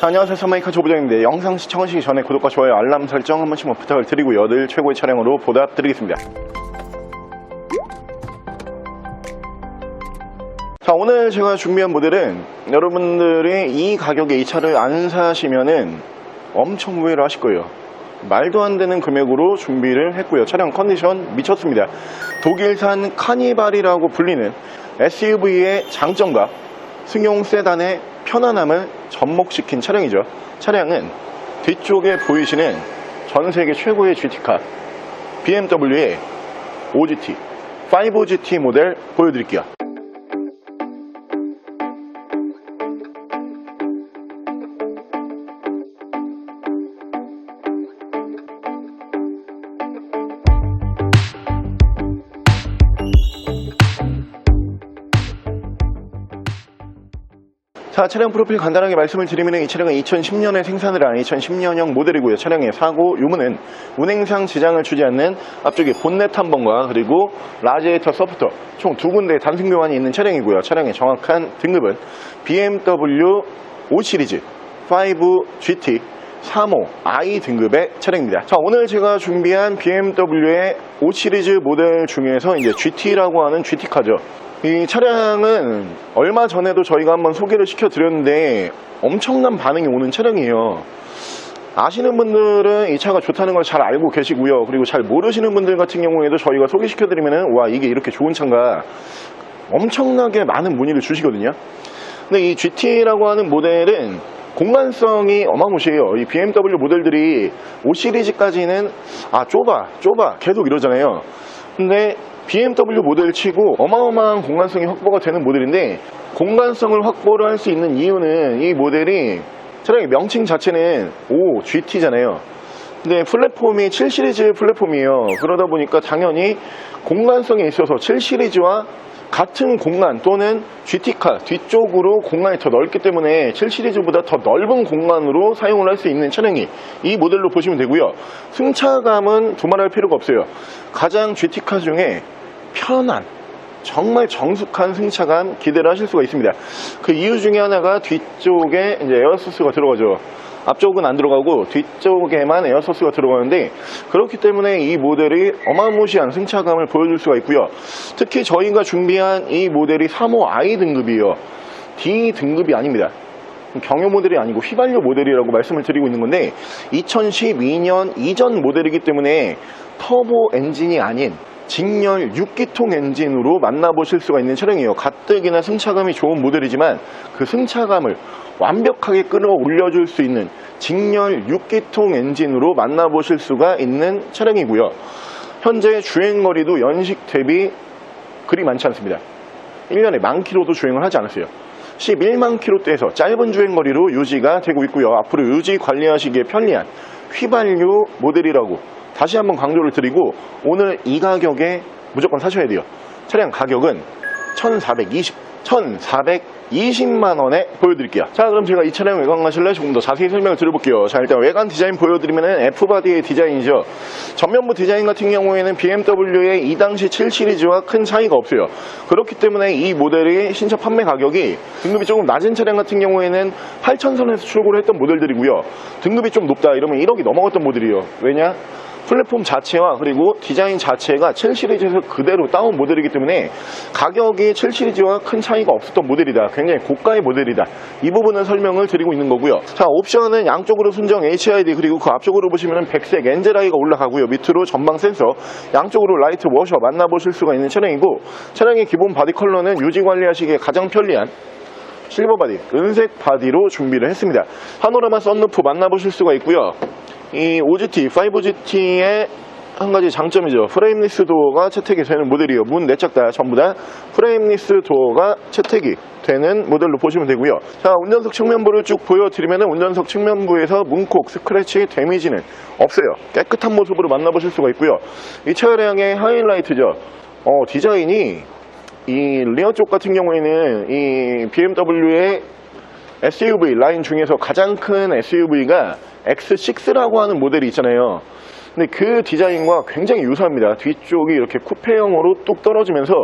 자, 안녕하세요. 서마이카 조부장입니다. 영상 시청하시기 전에 구독과 좋아요, 알람 설정 한 번씩만 부탁을 드리고요. 늘 최고의 차량으로 보답드리겠습니다. 자, 오늘 제가 준비한 모델은 여러분들이 이 가격에 이 차를 안 사시면은 엄청 후회를 하실 거예요. 말도 안 되는 금액으로 준비를 했고요. 차량 컨디션 미쳤습니다. 독일산 카니발이라고 불리는 SUV의 장점과 승용 세단의 편안함을 접목시킨 차량이죠. 차량은 뒤쪽에 보이시는 전세계 최고의 GT카 BMW의 5GT, 5GT 모델 보여드릴게요. 자, 차량 프로필 간단하게 말씀을 드리면 이 차량은 2010년에 생산을 한 2010년형 모델이고요. 차량의 사고 유무는 운행상 지장을 주지 않는 앞쪽에 본넷 한 번과 그리고 라지에이터 서포터 총 두 군데의 단순 교환이 있는 차량이고요. 차량의 정확한 등급은 BMW 5 시리즈 5GT 35i 등급의 차량입니다. 자, 오늘 제가 준비한 BMW의 5 시리즈 모델 중에서 이제 GT라고 하는 GT카죠. 이 차량은 얼마 전에도 저희가 한번 소개를 시켜드렸는데 엄청난 반응이 오는 차량이에요. 아시는 분들은 이 차가 좋다는 걸 잘 알고 계시고요. 그리고 잘 모르시는 분들 같은 경우에도 저희가 소개시켜드리면은 와, 이게 이렇게 좋은 차인가 엄청나게 많은 문의를 주시거든요. 근데 이 GT라고 하는 모델은 공간성이 어마무시해요. 이 BMW 모델들이 5 시리즈까지는 좁아 계속 이러잖아요. 근데 BMW 모델 치고 어마어마한 공간성이 확보가 되는 모델인데, 공간성을 확보를 할 수 있는 이유는 이 모델이 차량의 명칭 자체는 5GT잖아요. 근데 플랫폼이 7 시리즈 플랫폼이에요. 그러다 보니까 당연히 공간성에 있어서 7 시리즈와 같은 공간 또는 GT카 뒤쪽으로 공간이 더 넓기 때문에 7 시리즈보다 더 넓은 공간으로 사용을 할 수 있는 차량이 이 모델로 보시면 되고요. 승차감은 두말할 필요가 없어요. 가장 GT카 중에 편한, 정말 정숙한 승차감 기대를 하실 수가 있습니다. 그 이유 중에 하나가 뒤쪽에 이제 에어소스가 들어가죠. 앞쪽은 안 들어가고 뒤쪽에만 에어소스가 들어가는데, 그렇기 때문에 이 모델이 어마무시한 승차감을 보여줄 수가 있고요. 특히 저희가 준비한 이 모델이 35i 등급이에요. D 등급이 아닙니다. 경유 모델이 아니고 휘발유 모델이라고 말씀을 드리고 있는 건데, 2012년 이전 모델이기 때문에 터보 엔진이 아닌 직렬 6기통 엔진으로 만나보실 수가 있는 차량이에요. 가뜩이나 승차감이 좋은 모델이지만 그 승차감을 완벽하게 끌어올려줄 수 있는 직렬 6기통 엔진으로 만나보실 수가 있는 차량이고요. 현재 주행거리도 연식 대비 그리 많지 않습니다. 1년에 10,000km도 주행을 하지 않았어요. 11만 km대에서 짧은 주행거리로 유지가 되고 있고요. 앞으로 유지 관리하시기에 편리한 휘발유 모델이라고 다시 한번 강조를 드리고, 오늘 이 가격에 무조건 사셔야 돼요. 차량 가격은 1,420만 원에 보여드릴게요. 자, 그럼 제가 이 차량 외관 가실래 조금 더 자세히 설명을 드려볼게요. 자, 일단 외관 디자인 보여드리면은 F바디의 디자인이죠. 전면부 디자인 같은 경우에는 BMW의 이 당시 7 시리즈와 큰 차이가 없어요. 그렇기 때문에 이 모델의 신차 판매 가격이 등급이 조금 낮은 차량 같은 경우에는 8,000선에서 출고를 했던 모델들이고요. 등급이 좀 높다 이러면 1억이 넘어갔던 모델이에요. 왜냐? 플랫폼 자체와 그리고 디자인 자체가 7 시리즈에서 그대로 따온 모델이기 때문에 가격이 7 시리즈와 큰 차이가 없었던 모델이다. 굉장히 고가의 모델이다. 이 부분은 설명을 드리고 있는 거고요. 자, 옵션은 양쪽으로 순정 HID, 그리고 그 앞쪽으로 보시면 백색 엔젤아이가 올라가고요. 밑으로 전방 센서, 양쪽으로 라이트 워셔 만나보실 수가 있는 차량이고, 차량의 기본 바디 컬러는 유지 관리하시기에 가장 편리한 실버 바디, 은색 바디로 준비를 했습니다. 파노라마 썬루프 만나보실 수가 있고요. 이 5GT, 5GT의 한 가지 장점이죠. 프레임리스 도어가 채택이 되는 모델이에요. 문 내짝 다 전부 다 프레임리스 도어가 채택이 되는 모델로 보시면 되고요. 자, 운전석 측면부를 쭉 보여드리면 운전석 측면부에서 문콕, 스크래치, 데미지는 없어요. 깨끗한 모습으로 만나보실 수가 있고요. 이 차량의 하이라이트죠. 디자인이 이 리어 쪽 같은 경우에는 이 BMW의 SUV 라인 중에서 가장 큰 SUV가 X6라고 하는 모델이 있잖아요. 근데 그 디자인과 굉장히 유사합니다. 뒤쪽이 이렇게 쿠페형으로 뚝 떨어지면서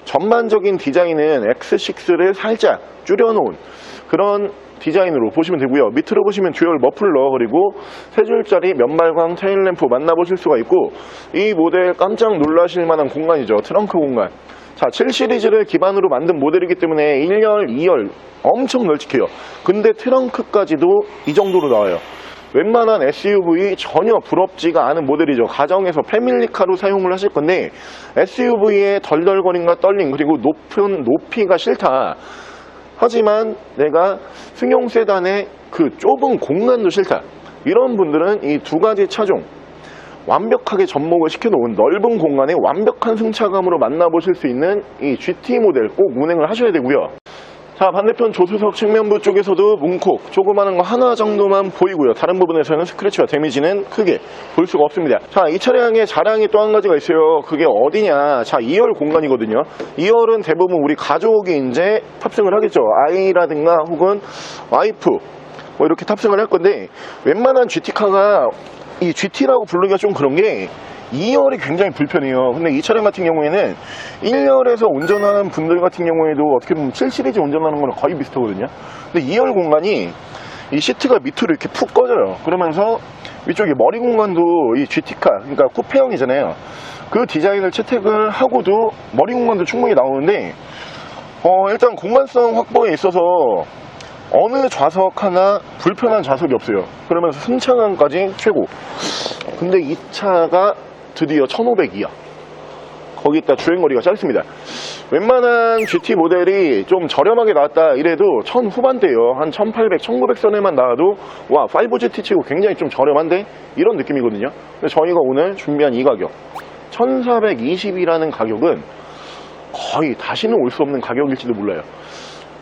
전반적인 디자인은 X6를 살짝 줄여놓은 그런 디자인으로 보시면 되고요. 밑으로 보시면 듀얼 머플러 그리고 3줄짜리 면발광 테일램프 만나보실 수가 있고, 이 모델 깜짝 놀라실 만한 공간이죠. 트렁크 공간. 자, 7 시리즈를 기반으로 만든 모델이기 때문에 1열, 2열 엄청 널찍해요. 근데 트렁크까지도 이 정도로 나와요. 웬만한 SUV 전혀 부럽지가 않은 모델이죠. 가정에서 패밀리카로 사용을 하실 건데 SUV의 덜덜거림과 떨림 그리고 높은 높이가 싫다. 하지만 내가 승용 세단의 그 좁은 공간도 싫다. 이런 분들은 이 두 가지 차종 완벽하게 접목을 시켜놓은 넓은 공간에 완벽한 승차감으로 만나보실 수 있는 이 GT 모델 꼭 운행을 하셔야 되고요. 자, 반대편 조수석 측면부 쪽에서도 문콕 조그마한 거 하나 정도만 보이고요. 다른 부분에서는 스크래치와 데미지는 크게 볼 수가 없습니다. 자, 이 차량의 자랑이 또 한 가지가 있어요. 그게 어디냐? 자, 2열 공간이거든요. 2열은 대부분 우리 가족이 이제 탑승을 하겠죠. 아이라든가 혹은 와이프 뭐 이렇게 탑승을 할 건데, 웬만한 GT카가 이 GT라고 부르기가 좀 그런 게 2열이 굉장히 불편해요. 근데 이 차량 같은 경우에는 1열에서 운전하는 분들 같은 경우에도 어떻게 보면 7 시리즈 운전하는 거랑 거의 비슷하거든요. 근데 2열 공간이 이 시트가 밑으로 이렇게 푹 꺼져요. 그러면서 위쪽에 머리 공간도 이 GT카, 그러니까 쿠페형이잖아요. 그 디자인을 채택을 하고도 머리 공간도 충분히 나오는데, 일단 공간성 확보에 있어서 어느 좌석 하나 불편한 좌석이 없어요. 그러면서 승차감까지 최고. 근데 이 차가 드디어 1500이야. 거기다 주행거리가 짧습니다. 웬만한 GT 모델이 좀 저렴하게 나왔다 이래도 1000 후반대예요. 한 1800, 1900선에만 나와도 와, 5GT 치고 굉장히 좀 저렴한데? 이런 느낌이거든요. 근데 저희가 오늘 준비한 이 가격 1420이라는 가격은 거의 다시는 올 수 없는 가격일지도 몰라요.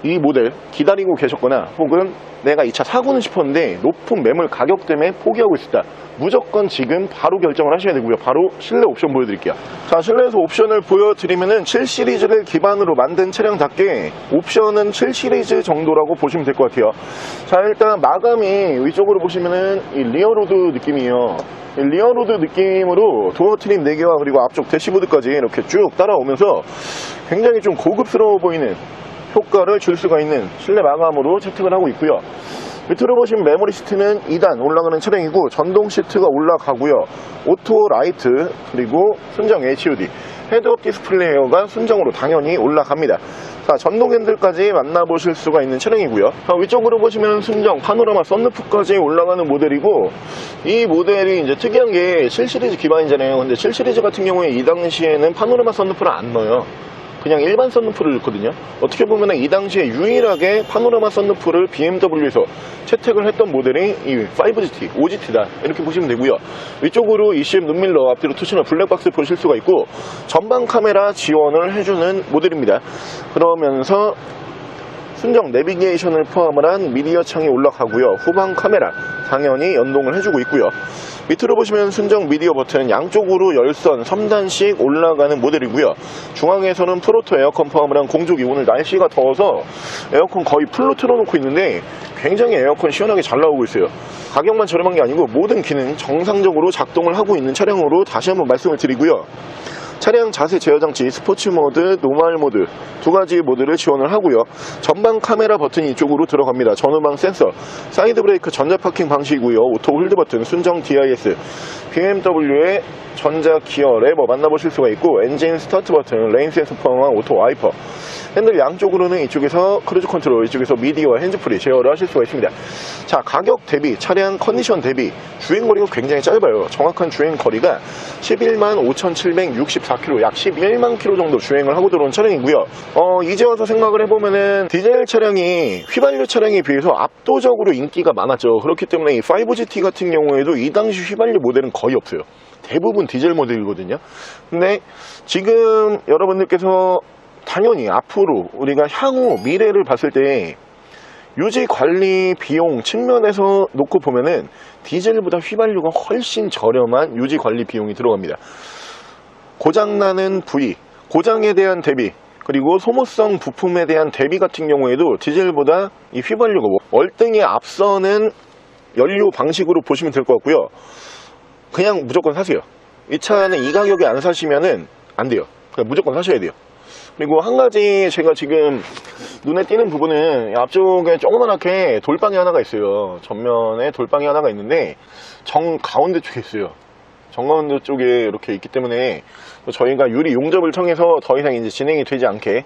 이 모델 기다리고 계셨거나 혹은 내가 이 차 사고는 싶었는데 높은 매물 가격 때문에 포기하고 있었다. 무조건 지금 바로 결정을 하셔야 되고요. 바로 실내 옵션 보여드릴게요. 자, 실내에서 옵션을 보여드리면은 7 시리즈를 기반으로 만든 차량답게 옵션은 7 시리즈 정도라고 보시면 될 것 같아요. 자, 일단 마감이 위쪽으로 보시면은 이 리어로드 느낌이에요. 이 리어로드 느낌으로 도어 트림 4개와 그리고 앞쪽 대시보드까지 이렇게 쭉 따라오면서 굉장히 좀 고급스러워 보이는 효과를 줄 수가 있는 실내 마감으로 채택을 하고 있고요. 밑으로 보시면 메모리 시트는 2단 올라가는 차량이고 전동 시트가 올라가고요. 오토 라이트 그리고 순정 HUD 헤드업 디스플레이어가 순정으로 당연히 올라갑니다. 자, 전동 핸들까지 만나보실 수가 있는 차량이고요. 자, 위쪽으로 보시면 순정 파노라마 썬루프까지 올라가는 모델이고, 이 모델이 이제 특이한 게 7 시리즈 기반이잖아요. 근데 7 시리즈 같은 경우에 이 당시에는 파노라마 썬루프를 안 넣어요. 그냥 일반 썬루프를 넣거든요. 어떻게 보면 이 당시에 유일하게 파노라마 썬루프를 BMW에서 채택을 했던 모델이 이 5GT, 5GT다 이렇게 보시면 되고요. 위쪽으로 ECM 눈밀러, 앞뒤로 투셔널 블랙박스 보실 수가 있고 전방 카메라 지원을 해주는 모델입니다. 그러면서 순정 내비게이션을 포함을 한 미디어 창이 올라가고요. 후방 카메라 당연히 연동을 해주고 있고요. 밑으로 보시면 순정 미디어 버튼 양쪽으로 열선 3단씩 올라가는 모델이고요. 중앙에서는 프로토 에어컨 포함을 한 공조기, 오늘 날씨가 더워서 에어컨 거의 풀로 틀어놓고 있는데 굉장히 에어컨 시원하게 잘 나오고 있어요. 가격만 저렴한 게 아니고 모든 기능 정상적으로 작동을 하고 있는 차량으로 다시 한번 말씀을 드리고요. 차량 자세 제어 장치 스포츠 모드, 노멀 모드 두 가지 모드를 지원을 하고요. 전방 카메라 버튼이 이쪽으로 들어갑니다. 전후방 센서, 사이드 브레이크 전자 파킹 방식이고요. 오토 홀드 버튼, 순정 DIS, BMW의 전자 기어 레버 만나보실 수가 있고, 엔진 스타트 버튼, 레인 센서 포함한 오토 와이퍼, 핸들 양쪽으로는 이쪽에서 크루즈 컨트롤, 이쪽에서 미디어와 핸즈프리 제어를 하실 수가 있습니다. 자, 가격 대비, 차량 컨디션 대비 주행거리가 굉장히 짧아요. 정확한 주행거리가 11만 5,764km, 약 11만 km 정도 주행을 하고 들어온 차량이고요. 이제 와서 생각을 해보면은 디젤 차량이 휘발유 차량에 비해서 압도적으로 인기가 많았죠. 그렇기 때문에 이 5GT 같은 경우에도 이 당시 휘발유 모델은 거의 없어요. 대부분 디젤 모델이거든요. 근데 지금 여러분들께서 당연히 앞으로 우리가 향후 미래를 봤을 때 유지 관리 비용 측면에서 놓고 보면은 디젤보다 휘발유가 훨씬 저렴한 유지 관리 비용이 들어갑니다. 고장나는 부위, 고장에 대한 대비, 그리고 소모성 부품에 대한 대비 같은 경우에도 디젤보다 이 휘발유가 월등히 앞서는 연료 방식으로 보시면 될 것 같고요. 그냥 무조건 사세요. 이 차는 이 가격에 안 사시면은 안 돼요. 그냥 무조건 사셔야 돼요. 그리고 한 가지 제가 지금 눈에 띄는 부분은 앞쪽에 조그맣게 돌방이 하나가 있어요. 전면에 돌방이 하나가 있는데 정 가운데 쪽에 있어요. 정가운데 쪽에 이렇게 있기 때문에 저희가 유리 용접을 통해서 더 이상 이제 진행이 되지 않게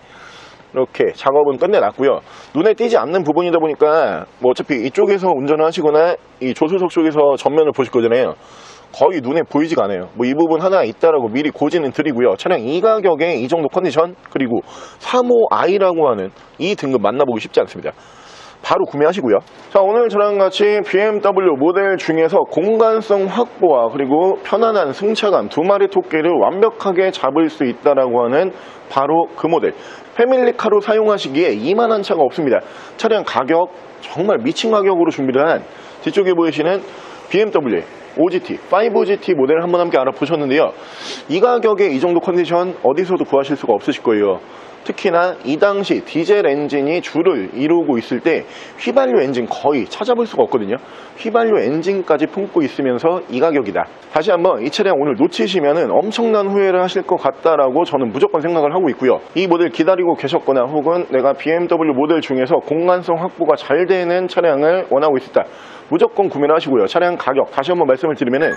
이렇게 작업은 끝내놨고요. 눈에 띄지 않는 부분이다 보니까 뭐 어차피 이쪽에서 운전을 하시거나 이 조수석 쪽에서 전면을 보실 거잖아요. 거의 눈에 보이지가 않아요. 뭐 이 부분 하나 있다라고 미리 고지는 드리고요. 차량 이 가격에 이 정도 컨디션, 그리고 35i라고 하는 이 등급 만나보기 쉽지 않습니다. 바로 구매하시고요. 자, 오늘 저랑 같이 BMW 모델 중에서 공간성 확보와 그리고 편안한 승차감, 두 마리 토끼를 완벽하게 잡을 수 있다라고 하는 바로 그 모델. 패밀리카로 사용하시기에 이만한 차가 없습니다. 차량 가격 정말 미친 가격으로 준비를 한 뒤쪽에 보이시는 BMW OGT, 5GT 모델을 한번 함께 알아보셨는데요. 이 가격에 이 정도 컨디션 어디서도 구하실 수가 없으실 거예요. 특히나 이 당시 디젤 엔진이 주를 이루고 있을 때 휘발유 엔진 거의 찾아볼 수가 없거든요. 휘발유 엔진까지 품고 있으면서 이 가격이다. 다시 한번 이 차량 오늘 놓치시면 엄청난 후회를 하실 것 같다라고 저는 무조건 생각을 하고 있고요. 이 모델 기다리고 계셨거나 혹은 내가 BMW 모델 중에서 공간성 확보가 잘 되는 차량을 원하고 있었다, 무조건 구매를 하시고요. 차량 가격 다시 한번 말씀을 드리면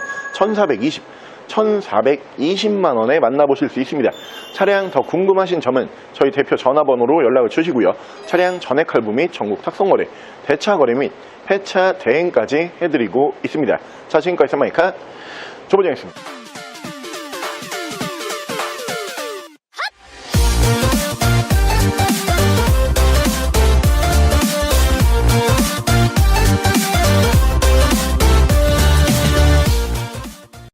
1420만 원에 만나보실 수 있습니다. 차량 더 궁금하신 점은 저희 대표 전화번호로 연락을 주시고요. 차량 전액 할부 및 전국 탁송거래, 대차 거래 및 폐차 대행까지 해드리고 있습니다. 자, 지금까지 사마이카 조보정이었습니다.